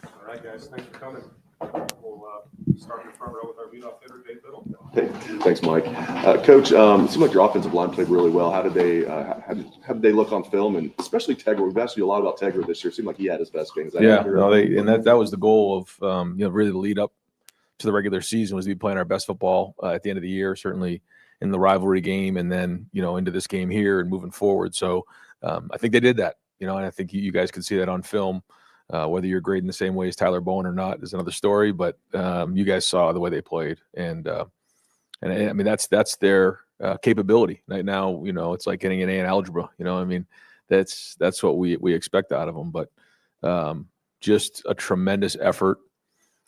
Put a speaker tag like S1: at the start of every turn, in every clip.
S1: All right, guys, thanks for coming. We'll start in front row with our leadoff hitter, Dave Biddle.
S2: Hey, thanks, Mike. Coach, it seemed like your offensive line played really well. How did they look on film, and especially Tegra? We've asked you a lot about Tegra this year. It seemed like he had his best games.
S3: Yeah, no, that was the goal of really the lead up to the regular season was to be playing our best football at the end of the year, certainly in the rivalry game, and then into this game here and moving forward. So I think they did that, and I think you guys can see that on film. Whether you're grading the same way as Tyler Bowen or not is another story, but you guys saw the way they played, and I mean that's their capability right now. It's like getting an A in algebra. I mean that's what we expect out of them. But just a tremendous effort.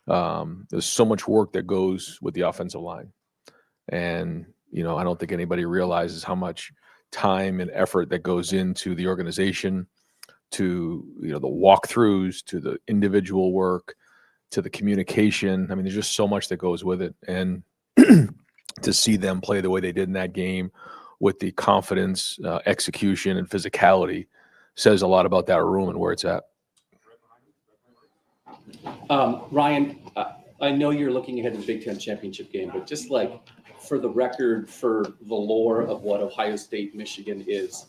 S3: There's so much work that goes with the offensive line, and I don't think anybody realizes how much time and effort that goes into the organization, to the walkthroughs, to the individual work, to the communication. I mean, there's just so much that goes with it, and to see them play the way they did in that game with the confidence, execution, and physicality says a lot about that room and where it's at.
S4: Ryan, I know you're looking ahead to the Big Ten championship game, but just like for the record, for the lore of what Ohio State, Michigan is,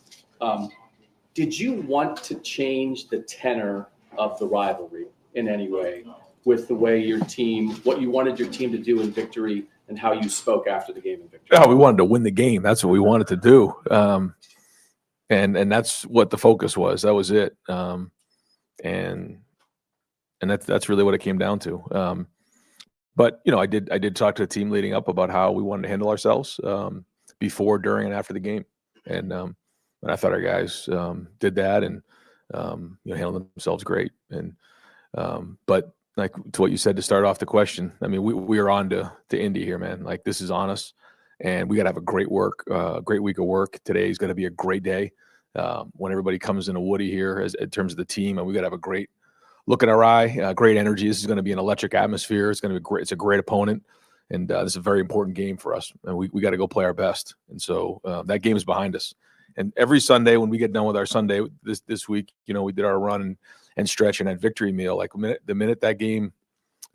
S4: did you want to change the tenor of the rivalry in any way with the way your team, what you wanted your team to do in victory and how you spoke after the game in victory?
S3: Yeah, we wanted to win the game. That's what we wanted to do. And that's what the focus was. That was it. And that's really what it came down to. But I did talk to the team leading up about how we wanted to handle ourselves before, during, and after the game. And I thought our guys did that and handled themselves great. And but like to what you said to start off the question, I mean, we are on to Indy here, man. Like this is on us, and we got to have a great week of work. Today is going to be a great day when everybody comes into Woody here in terms of the team, and we got to have a great look in our eye, great energy. This is going to be an electric atmosphere. It's going to be great. It's a great opponent, and this is a very important game for us, and we got to go play our best. And so that game is behind us. And every Sunday when we get done with our Sunday this week, we did our run and stretch and that victory meal. Like the minute that game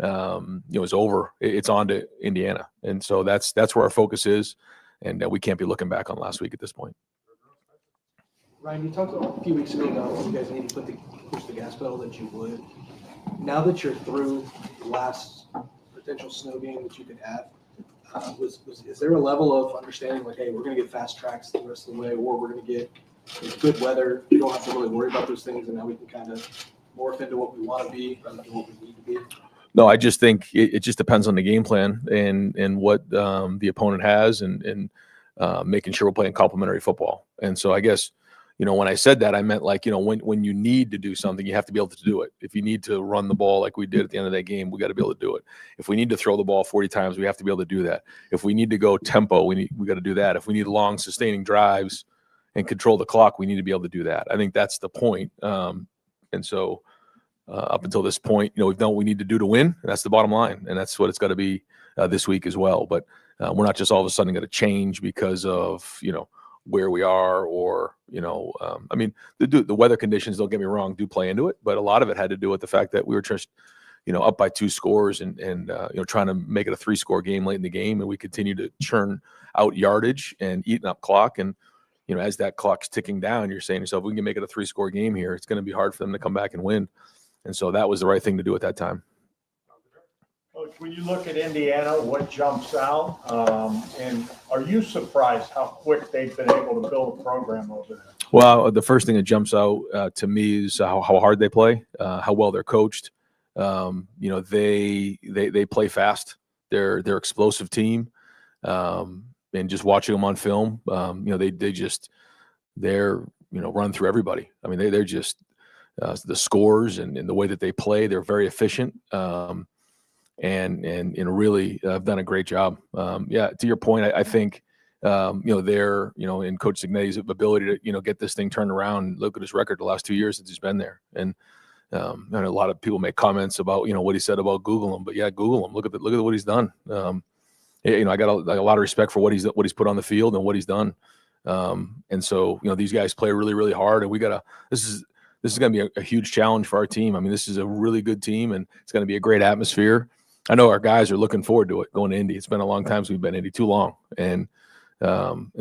S3: is over, it's on to Indiana. And so that's where our focus is, and we can't be looking back on last week at this point.
S5: Ryan, you talked a few weeks ago about you guys need to push the gas pedal that you would. Now that you're through the last potential snow game that you could have, is there a level of understanding like, hey, we're going to get fast tracks the rest of the way, or we're going to get good weather? You don't have to really worry about those things, and now we can kind of morph into what we want to be rather than what we need to be?
S3: No, I just think it just depends on the game plan and what the opponent has and making sure we're playing complementary football. And so I guess, when I said that, I meant like, when you need to do something, you have to be able to do it. If you need to run the ball like we did at the end of that game, we got to be able to do it. If we need to throw the ball 40 times, we have to be able to do that. If we need to go tempo, we got to do that. If we need long sustaining drives and control the clock, we need to be able to do that. I think that's the point. And so up until this point, we've done what we need to do to win. And that's the bottom line. And that's what it's got to be this week as well. But we're not just all of a sudden going to change because of, where we are, or I mean the weather conditions, don't get me wrong, do play into it, but a lot of it had to do with the fact that we were just up by 2 scores and trying to make it a 3-score game late in the game, and we continue to churn out yardage and eating up clock. And as that clock's ticking down, you're saying to yourself, we can make it a 3-score game here, it's going to be hard for them to come back and win. And so that was the right thing to do at that time.
S6: Coach, when you look at Indiana, what jumps out? And are you surprised how quick they've been able to build a program over there?
S3: Well, the first thing that jumps out to me is how hard they play, how well they're coached. They play fast. They're explosive team, and just watching them on film, they're run through everybody. I mean, they're just the scores and the way that they play. They're very efficient. And really have done a great job. To your point, I think they're in Coach Cignetti's ability to get this thing turned around. Look at his record the last 2 years since he's been there, and a lot of people make comments about what he said about Google him, but yeah, Google him. Look at what he's done. I got a lot of respect for what he's put on the field and what he's done. And so, these guys play really, really hard, and this is going to be a huge challenge for our team. I mean, this is a really good team, and it's going to be a great atmosphere. I know our guys are looking forward to it, going to Indy. It's been a long time since we've been to Indy, too long. And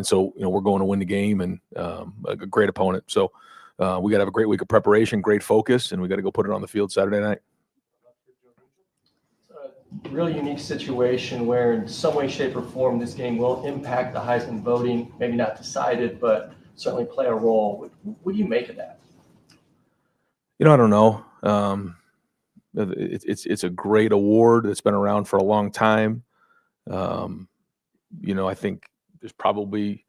S3: so, we're going to win the game, and a great opponent. So we got to have a great week of preparation, great focus, and we got to go put it on the field Saturday night.
S7: Really unique situation where in some way, shape, or form this game will impact the Heisman voting, maybe not decided, but certainly play a role. What do you make of that?
S3: I don't know. It's a great award that's been around for a long time. I think there's probably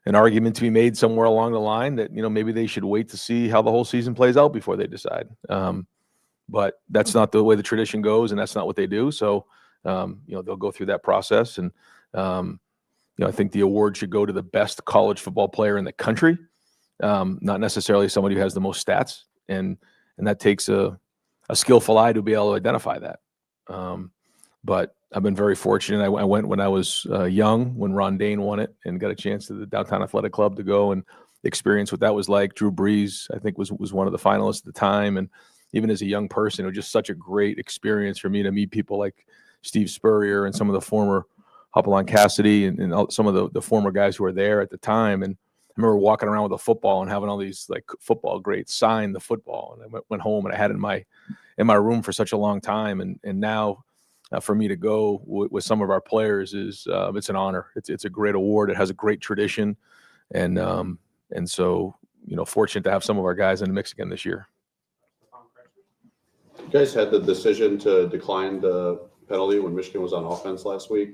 S3: an argument to be made somewhere along the line that, maybe they should wait to see how the whole season plays out before they decide. But that's not the way the tradition goes, and that's not what they do. So, they'll go through that process. And, I think the award should go to the best college football player in the country, not necessarily somebody who has the most stats. And that takes a skillful eye to be able to identify that. But I've been very fortunate. I went when I was young, when Ron Dane won it, and got a chance to the Downtown Athletic Club to go and experience what that was like. Drew Brees, I think, was one of the finalists at the time. And even as a young person, it was just such a great experience for me to meet people like Steve Spurrier and some of the former Hopalong Cassidy and some of the former guys who were there at the time. And I remember walking around with a football and having all these like football greats sign the football. And I went home and I had it in my room for such a long time. And now for me to go with some of our players is it's an honor. It's a great award. It has a great tradition. And so, fortunate to have some of our guys in the mix again this year.
S2: You guys had the decision to decline the penalty when Michigan was on offense last week.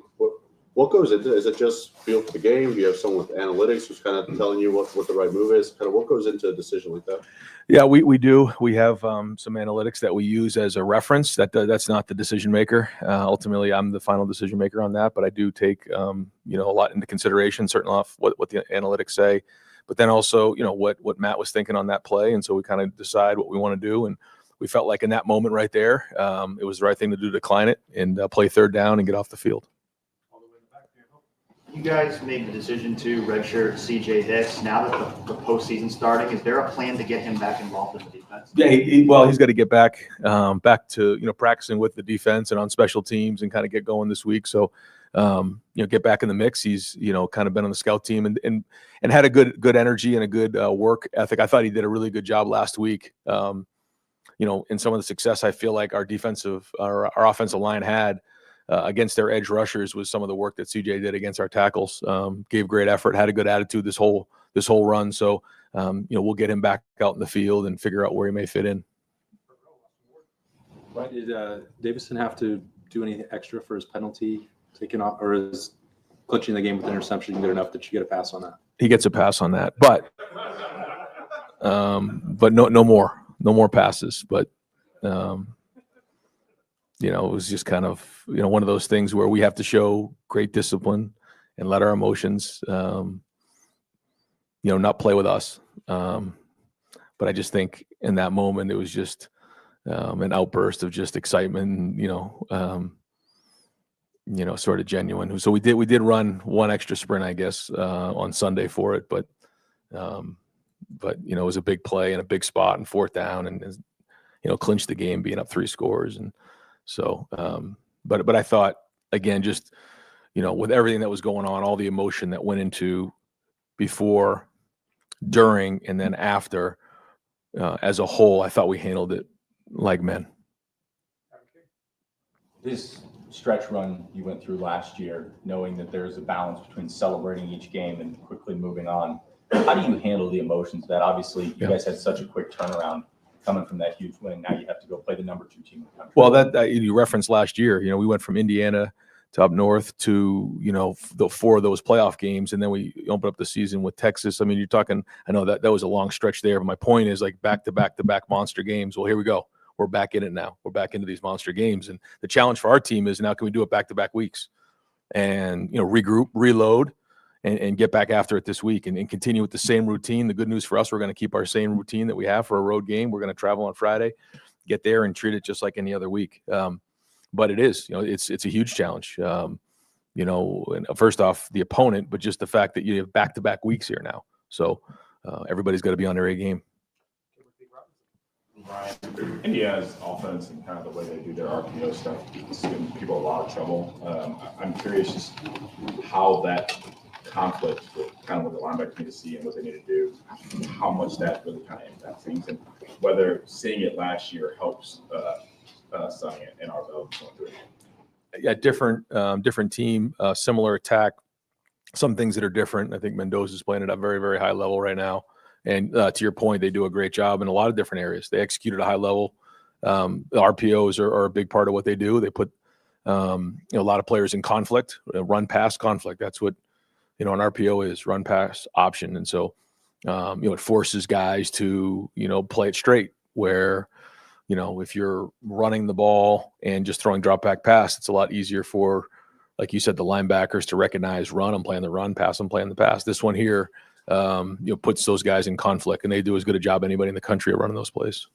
S2: What goes into it? Is it just feel for the game? Do you have someone with analytics who's kind of telling you what the right move is? Kind of what goes into a decision like that?
S3: Yeah, we do. We have some analytics that we use as a reference. That's not the decision maker. Ultimately, I'm the final decision maker on that, but I do take a lot into consideration, certainly off what the analytics say, but then also what Matt was thinking on that play, and so we kind of decide what we want to do. And we felt like in that moment right there, it was the right thing to do to decline it and play third down and get off the field.
S8: You guys made the decision to redshirt CJ Hicks. Now that the postseason's starting, is there a plan to get him back involved in the defense?
S3: Yeah, he's got to get back to practicing with the defense and on special teams and kind of get going this week. So get back in the mix. He's kind of been on the scout team and had a good energy and a good work ethic. I thought he did a really good job last week. In some of the success I feel like our offensive line had against their edge rushers was some of the work that CJ did against our tackles. Gave great effort, had a good attitude this whole run. So we'll get him back out in the field and figure out where he may fit in.
S9: Right. Did Davison have to do anything extra for his penalty taken off, or is clutching the game with interception good enough that you get a pass on that?
S3: He gets a pass on that, but no more passes. But it was just kind of one of those things where we have to show great discipline and let our emotions not play with us. But I just think in that moment it was just an outburst of just excitement, sort of genuine. So we did run one extra sprint, I guess, on Sunday for it, but it was a big play and a big spot and fourth down and clinched the game being up 3 scores. And so, but I thought again, just, with everything that was going on, all the emotion that went into before, during, and then after, as a whole, I thought we handled it like men.
S10: This stretch run you went through last year, knowing that there's a balance between celebrating each game and quickly moving on. How do you handle the emotions of that? Obviously, you guys had such a quick turnaround coming from that huge win. Now you have to go play the number 2 team in the country.
S3: Well, that you referenced last year, we went from Indiana to up north to, the 4 of those playoff games. And then we opened up the season with Texas. I mean, you're talking, I know that was a long stretch there, but my point is like back to back monster games. Well, here we go. We're back in it now. We're back into these monster games. And the challenge for our team is now, can we do it back-to-back weeks and, regroup, reload, and get back after it this week and continue with the same routine. The good news for us, we're going to keep our same routine that we have for a road game. We're going to travel on Friday, get there and treat it just like any other week. But it is, it's a huge challenge. you know, and first off the opponent, but just the fact that you have back-to-back weeks here now. So everybody's got to be on their A game.
S11: Ryan, Indiana's offense and kind of the way they do their RPO stuff is giving people a lot of trouble. I'm curious just how that conflict with kind of what the linebackers need to see and what they need to do, how much that really kind of impacts things, and whether seeing it last year helps Sonny and our going through it.
S3: Yeah, different team, similar attack. Some things that are different. I think Mendoza's playing at a very, very high level right now. And to your point, they do a great job in a lot of different areas. They execute at a high level. The RPOs are a big part of what they do. They put a lot of players in conflict, run pass conflict. That's what an RPO is, run pass option. And so it forces guys to play it straight. Where if you're running the ball and just throwing drop back pass, it's a lot easier for, like you said, the linebackers to recognize run. I'm playing the run, pass. I'm playing the pass. This one here. Puts those guys in conflict, and they do as good a job as anybody in the country at running those plays.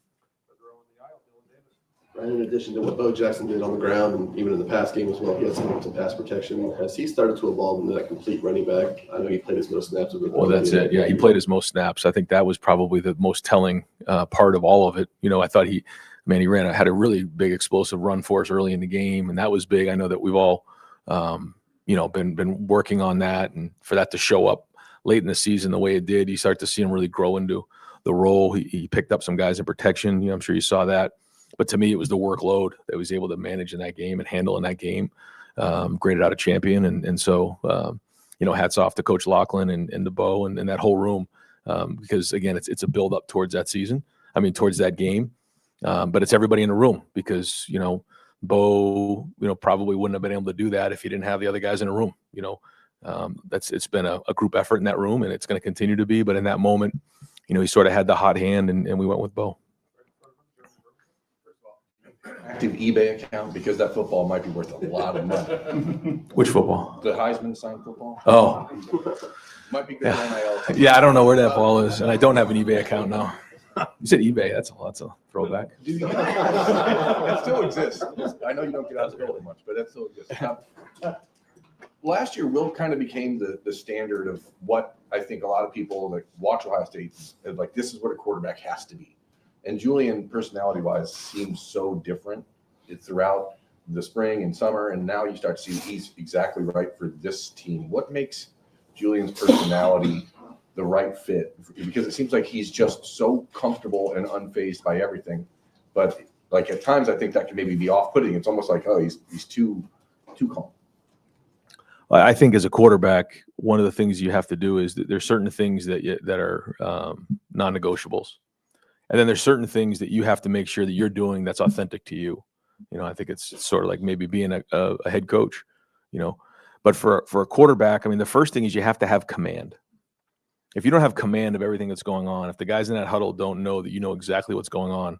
S12: Right, in addition to what Bo Jackson did on the ground and even in the pass game as well, he had some pass protection. Has he started to evolve into that complete running back? I know he played his most snaps.
S3: Well, that's it. Yeah, he played his most snaps. I think that was probably the most telling part of all of it. I thought he had a really big explosive run for us early in the game, and that was big. I know that we've all been working on that, and for that to show up late in the season the way it did, you start to see him really grow into the role. He picked up some guys in protection. I'm sure you saw that. But to me, it was the workload that he was able to manage in that game and handle in that game. Graded out a champion. And so, hats off to Coach Lachlan and to Bo and that whole room. Because, again, it's a build-up towards that season. Towards that game. But it's everybody in the room because, Bo, probably wouldn't have been able to do that if he didn't have the other guys in the room, it's been a group effort in that room, and it's going to continue to be. But in that moment, he sort of had the hot hand, and we went with Bo.
S13: Active eBay account, because that football might be worth a lot of money.
S3: Which football?
S13: The Heisman signed football.
S3: Oh,
S13: might be good. NIL.
S3: Yeah, I don't know where that ball is, and I don't have an eBay account now. You said eBay. That's a throwback.
S13: It still exists. I know you don't get out there much, but that still exists. Last year, Will kind of became the standard of what I think a lot of people that watch Ohio State like. This is what a quarterback has to be. And Julian, personality-wise, seems so different throughout the spring and summer, and now you start to see he's exactly right for this team. What makes Julian's personality the right fit? Because it seems like he's just so comfortable and unfazed by everything. But like at times, I think that can maybe be off-putting. It's almost like, he's too calm.
S3: I think as a quarterback, one of the things you have to do is that there's certain things that are non-negotiables. And then there's certain things that you have to make sure that you're doing that's authentic to you. I think it's sort of like maybe being a head coach, But for a quarterback, the first thing is you have to have command. If you don't have command of everything that's going on, if the guys in that huddle don't know that you know exactly what's going on,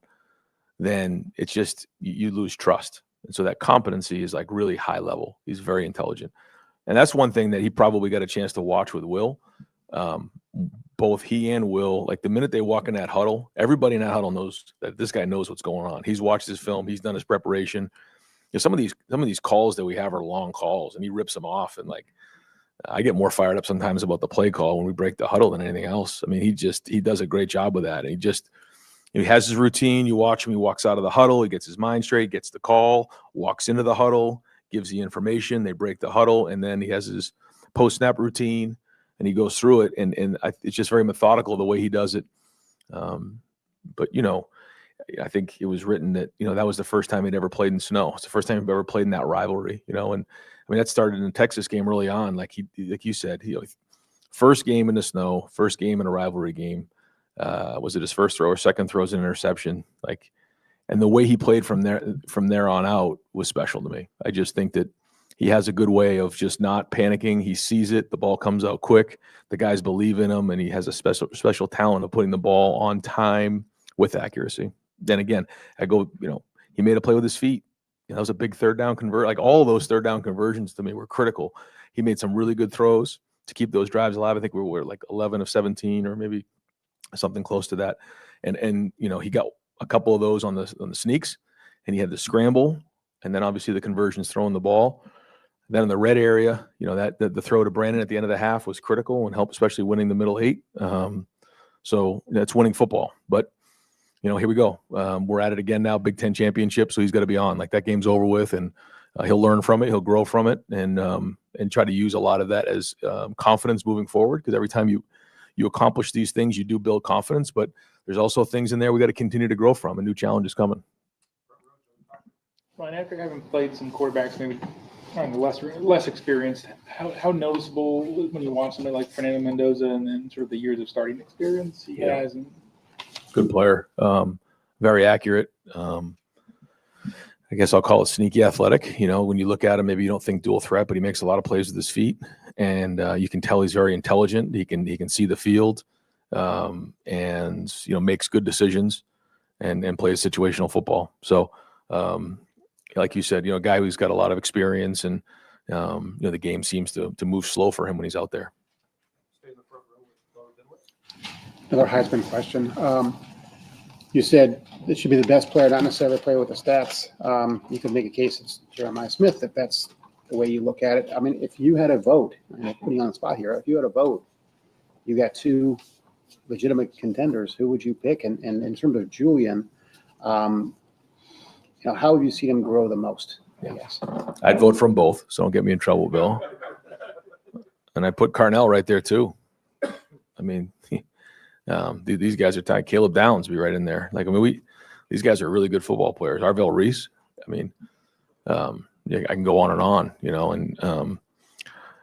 S3: then it's just you lose trust. And so that competency is like really high level. He's very intelligent. And that's one thing that he probably got a chance to watch with Will. Both he and Will, like the minute they walk in that huddle, everybody in that huddle knows that this guy knows what's going on. He's watched his film. He's done his preparation. Some of these calls that we have are long calls, and he rips them off. And like, I get more fired up sometimes about the play call when we break the huddle than anything else. He does a great job with that. And he has his routine. You watch him. He walks out of the huddle. He gets his mind straight, gets the call, walks into the huddle, gives the information. They break the huddle, and then he has his post-snap routine. And he goes through it, and it's just very methodical the way he does it. But I think it was written that that was the first time he'd ever played in snow. It's the first time he'd ever played in that rivalry. And that started in the Texas game early on. Like you said, first game in the snow, first game in a rivalry game. Was it his first throw or second throw as an interception? And the way he played from there on out was special to me. I just think that he has a good way of just not panicking. He sees it. The ball comes out quick. The guys believe in him, and he has a special talent of putting the ball on time with accuracy. Then again, he made a play with his feet. That was a big third down convert. Like all of those third down conversions to me were critical. He made some really good throws to keep those drives alive. I think we were like 11 of 17 or maybe something close to that. And he got a couple of those on the sneaks, and he had the scramble, and then obviously the conversions throwing the ball. Then in the red area, that the throw to Brandon at the end of the half was critical and helped, especially winning the middle 8. So that's winning football. But here we go. We're at it again now, Big Ten championship. So he's got to be on. Like, that game's over with, and he'll learn from it. He'll grow from it, and try to use a lot of that as confidence moving forward. Because every time you accomplish these things, you do build confidence. But there's also things in there we got to continue to grow from. A new challenge is coming.
S14: Ryan, after having played some quarterbacks, maybe less experienced, how noticeable when you watch somebody like Fernando Mendoza and then sort of the years of starting experience he has? And
S3: Good player, very accurate. I guess I'll call it sneaky athletic. When you look at him, maybe you don't think dual threat, but he makes a lot of plays with his feet, and you can tell he's very intelligent. He can see the field, and makes good decisions, and plays situational football. So, like you said, a guy who's got a lot of experience, and the game seems to move slow for him when he's out there.
S15: Another Heisman question. You said it should be the best player, not necessarily play with the stats. You could make a case it's Jeremiah Smith if that's the way you look at it. I mean, if you had a vote, I'm putting you on the spot here, if you had a vote, you got 2 legitimate contenders, who would you pick? And in terms of Julian, how have you seen him grow the most? I guess
S3: I'd vote for them both, so don't get me in trouble, Bill. And I put Carnell right there too. I mean, these guys are tied. Caleb Downs be right in there. These guys are really good football players. Arvell Reese. I mean, I can go on and on,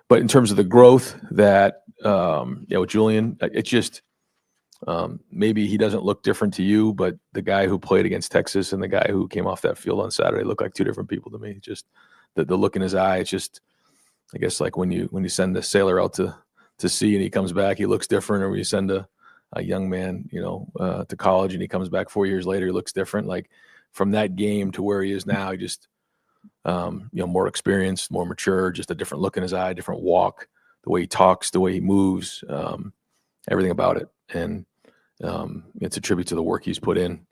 S3: but in terms of the growth that, with Julian, it's just, maybe he doesn't look different to you, but the guy who played against Texas and the guy who came off that field on Saturday look like 2 different people to me. Just the look in his eye. It's just, I guess, like when you send the sailor out to sea and he comes back, he looks different, or when you send a young man, to college and he comes back 4 years later, he looks different. Like, from that game to where he is now, he just, more experienced, more mature, just a different look in his eye, different walk, the way he talks, the way he moves, everything about it. And it's a tribute to the work he's put in,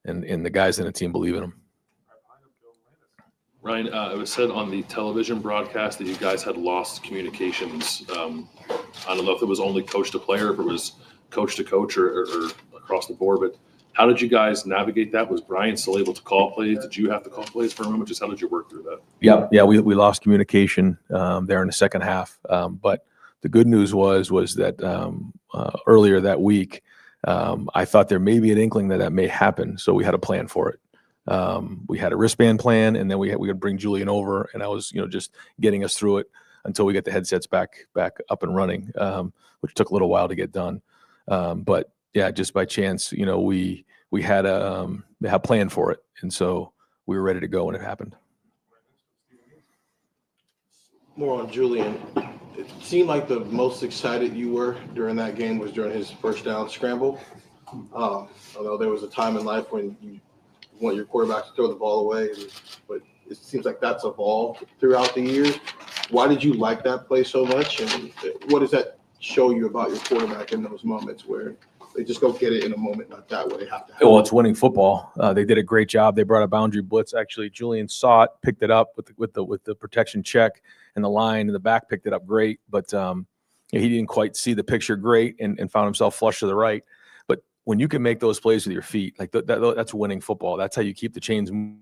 S3: and the guys in the team believe in him.
S16: Ryan, it was said on the television broadcast that you guys had lost communications. I don't know if it was only coach to player, if it was coach to coach, or across the board, but how did you guys navigate that? Was Brian still able to call plays? Did you have to call plays for a moment? Just how did you work through that?
S3: Yeah, we lost communication there in the second half. But the good news was that earlier that week, I thought there may be an inkling that may happen. So we had a plan for it. We had a wristband plan, and then we would bring Julian over, and I was, just getting us through it until we get the headsets back up and running, which took a little while to get done. But yeah, just by chance, we had a plan for it, and so we were ready to go when it happened.
S17: More on Julian. It seemed like the most excited you were during that game was during his first down scramble. Although there was a time in life when you want your quarterback to throw the ball away, but it seems like that's evolved throughout the years. Why did you like that play so much, and what does that show you about your quarterback in those moments where they just go get it in a moment like that where they have to have
S3: Well, it's winning football. They did a great job. They brought a boundary blitz. Actually, Julian saw it, picked it up with the protection check, and the line in the back picked it up great. But he didn't quite see the picture great and found himself flush to the right. But when you can make those plays with your feet, like that's winning football. That's how you keep the chains moving.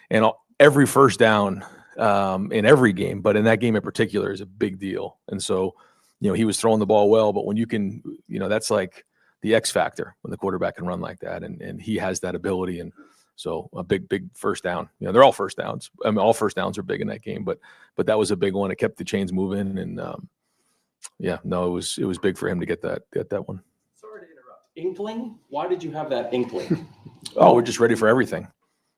S3: And every first down in every game, but in that game in particular, is a big deal. And so, he was throwing the ball well, but when you can, that's like the X factor when the quarterback can run like that, and he has that ability. And so a big first down. They're all first downs. I mean, all first downs are big in that game, but that was a big one. It kept the chains moving, and it was big for him to get that one.
S4: Sorry to interrupt. Inkling? Why did you have that inkling?
S3: Oh, we're just ready for everything.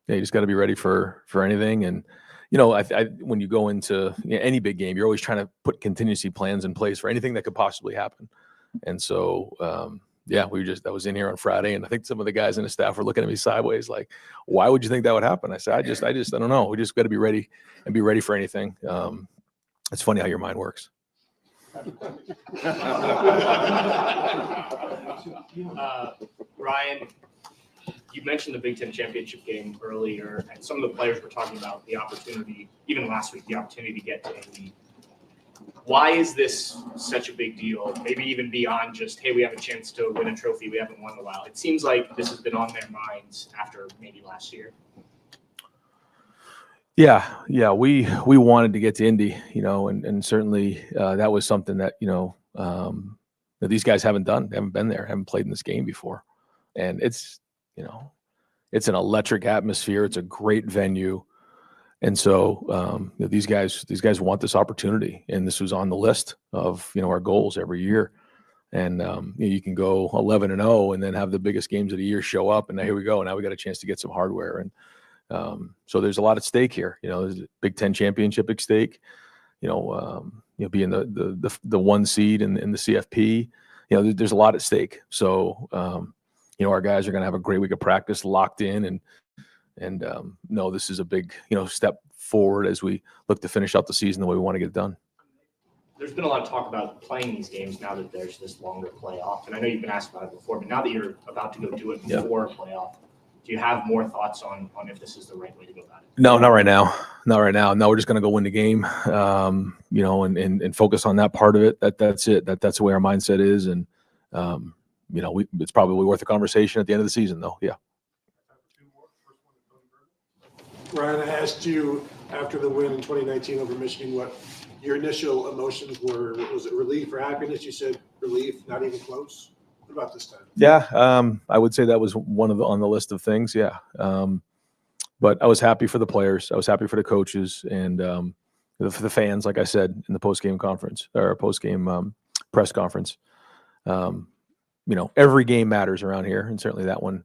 S3: Yeah, you just got to be ready for anything. And when you go into any big game, you're always trying to put contingency plans in place for anything that could possibly happen. And so, that was in here on Friday, and I think some of the guys in the staff were looking at me sideways, like, "Why would you think that would happen?" I said, "I don't know. We just got to be ready and be ready for anything." It's funny how your mind works.
S18: Ryan, you mentioned the Big Ten championship game earlier, and some of the players were talking about the opportunity, even last week, the opportunity to get to Indy. Why is this such a big deal? Maybe even beyond just, hey, we have a chance to win a trophy we haven't won in a while. It seems like this has been on their minds after maybe last year.
S3: Yeah, we wanted to get to Indy, and certainly that was something that that these guys haven't done. They haven't been there, haven't played in this game before, and it's it's an electric atmosphere. It's a great venue, and so these guys want this opportunity, and this was on the list of our goals every year. And you can go 11-0 and then have the biggest games of the year show up, and now here we go. Now we got a chance to get some hardware, and so there's a lot at stake here. There's a Big Ten championship at stake. Being the one seed in the CFP. There's a lot at stake. So our guys are going to have a great week of practice, locked in, and no, this is a big step forward as we look to finish out the season the way we want to get it done.
S18: There's been a lot of talk about playing these games now that there's this longer playoff, and I know you've been asked about it before, but now that you're about to go do it before a playoff, do you have more thoughts on if this is the right way to go about it?
S3: No, not right now. Not right now. No, we're just going to go win the game, and focus on that part of it. That's it. That's the way our mindset is, and it's probably worth a conversation at the end of the season, though. Yeah.
S19: Ryan, I asked you after the win in 2019 over Michigan what your initial emotions were. Was it relief or happiness? You said relief, not even close. What about this time?
S3: Yeah, I would say that was one of on the list of things. Yeah, but I was happy for the players. I was happy for the coaches and for the fans. Like I said in the post-game conference or post-game press conference, every game matters around here, and certainly that one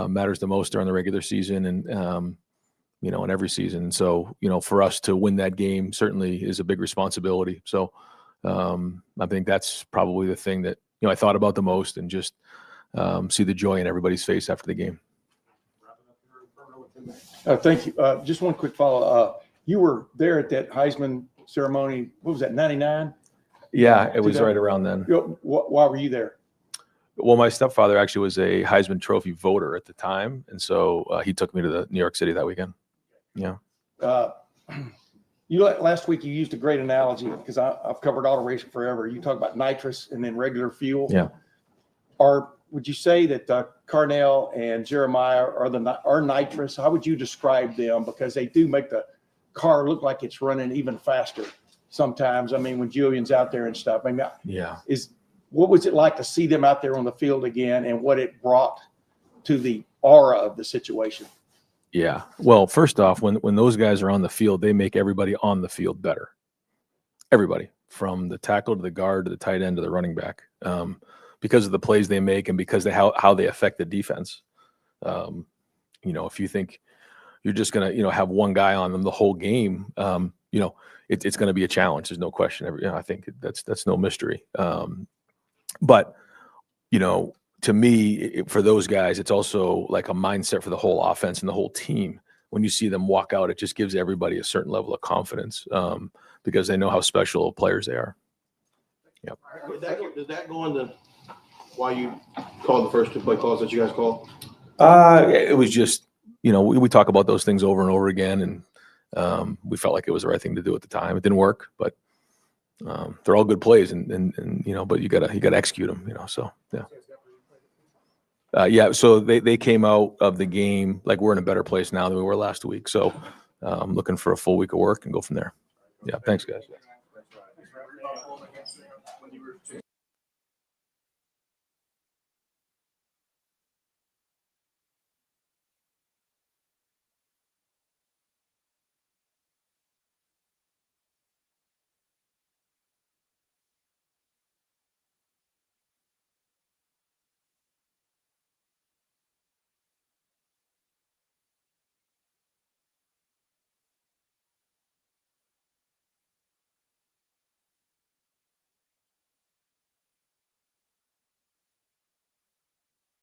S3: matters the most during the regular season and in every season. And so for us to win that game certainly is a big responsibility. So I think that's probably the thing that I thought about the most, and just see the joy in everybody's face after the game.
S13: Thank you. Just one quick follow. You were there at that Heisman ceremony. What was that, 99?
S3: Yeah, it was right around then.
S13: Why were you there?
S3: Well, my stepfather actually was a Heisman Trophy voter at the time, and so he took me to the New York City that weekend. Yeah.
S13: Last week you used a great analogy because I've covered auto racing forever. You talk about nitrous and then regular fuel.
S3: Yeah.
S13: Would you say that Carnell and Jeremiah are nitrous? How would you describe them? Because they do make the car look like it's running even faster sometimes. I mean, when Julian's out there and stuff. I mean,
S3: yeah.
S13: What was it like to see them out there on the field again, and what it brought to the aura of the situation?
S3: Yeah. Well, first off, when those guys are on the field, they make everybody on the field better. Everybody, from the tackle to the guard to the tight end to the running back, because of the plays they make and because of how they affect the defense. If you think you're just gonna have one guy on them the whole game, it's going to be a challenge. There's no question. I think that's no mystery. But to me, for those guys, it's also like a mindset for the whole offense and the whole team. When you see them walk out, it just gives everybody a certain level of confidence because they know how special players they are. Yep.
S17: Does that go into why you called the first two play calls that you guys called?
S3: It was just, we talk about those things over and over again, and we felt like it was the right thing to do at the time. It didn't work, but they're all good plays, and but you gotta execute them. So yeah. So they came out of the game like we're in a better place now than we were last week. So I'm looking for a full week of work and go from there. Yeah, thanks, guys.